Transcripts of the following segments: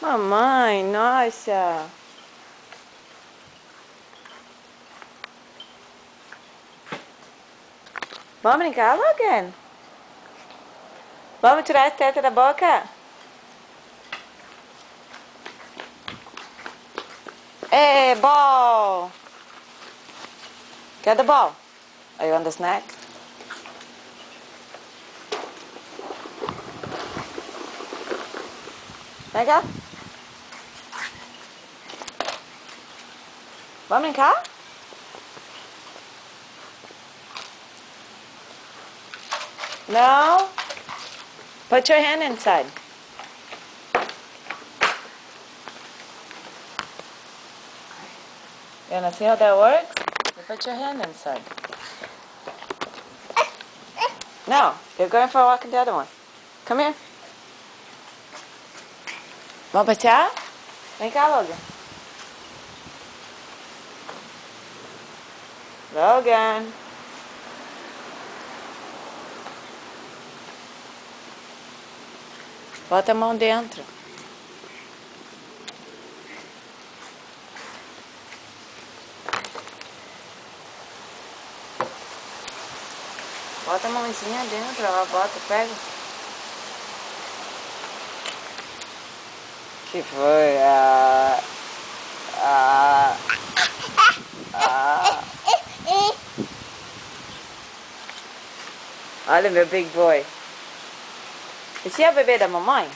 Mamãe, nossa. Vamos brincar, Logan? Vamos tirar a teta da boca? Hey, ball! Get the ball. Are you on the snack? Vem cá. Vamos brincar? No? Put your hand inside. You wanna see how that works? You put your hand inside. No, you're going for a walk in the other one. Come here. Vamos passear? Vem cá, Logan. Logan. Bota a mão dentro. Bota a mãozinha dentro, ela bota, pega. Que foi? Olha meu big boy. Esse é o bebê da mamãe?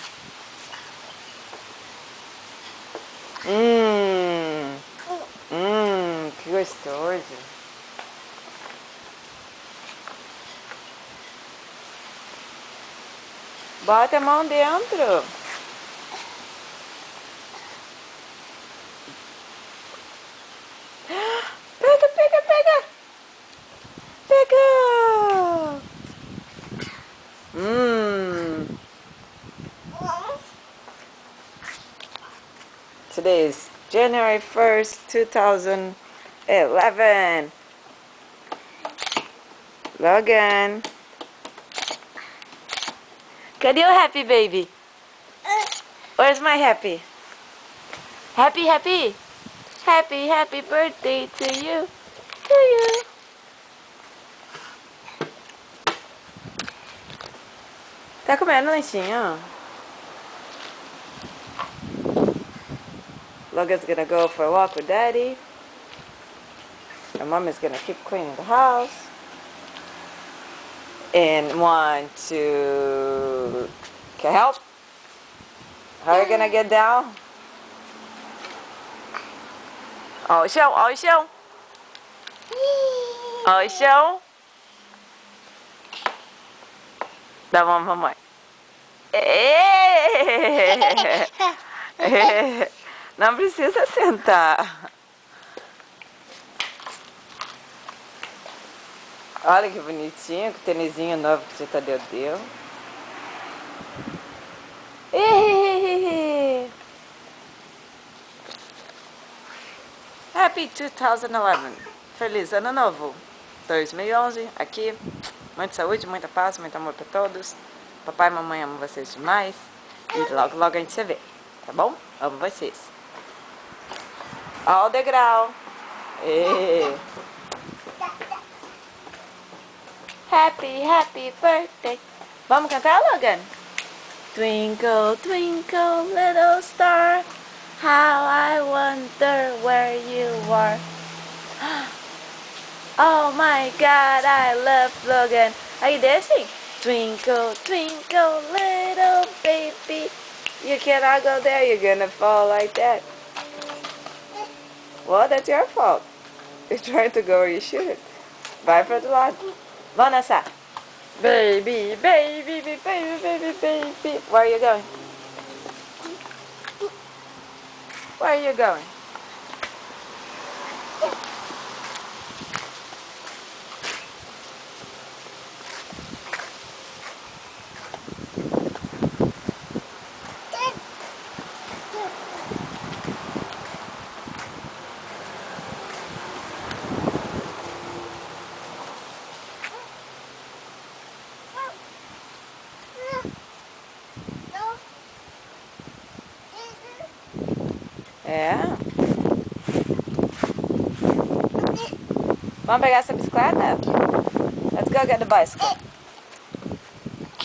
Que gostoso. Bota a mão dentro. Pega, pega, pega. Pega. Today is January 1st, 2011. Logan. Cadê o happy baby? Where's my happy? Happy, happy. Happy, happy birthday to you. To you. Tá comendo lanchinho? Logan's gonna go for a walk with Daddy. And Mom is gonna keep cleaning the house. And want to... Can I help? How are you gonna get down? Oi, show, oi, show. Oi, show. Dá uma mamãe. Não precisa sentar. Olha que bonitinho, que tênisinho novo que o Tadeu deu. Happy 2011. Feliz ano novo. 2011, aqui. Muita saúde, muita paz, muito amor para todos. Papai e mamãe amam vocês demais. E logo, logo a gente se vê. Tá bom? Amo vocês. Ó o degrau. Happy, happy birthday. Vamos cantar, Logan? Twinkle, twinkle, little star, how I wonder where you are. Oh my God, I love Logan. Are you dancing? Twinkle, twinkle, little baby, you cannot go there, you're gonna fall like that. Well, that's your fault. You're trying to go where you should. Vai pro outro lado. Vamos dançar. Baby, baby, baby, baby, baby, baby. Where are you going? Where are you going? É. Vamos pegar essa bicicleta? Let's go get the bicycle.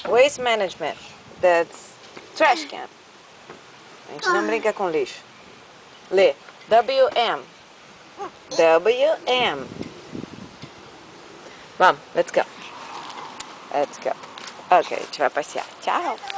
Waste management. That's trash can. A gente não brinca com lixo. Lê. WM. WM. Vamos, let's go. Let's go. Ok, a gente vai passear. Tchau.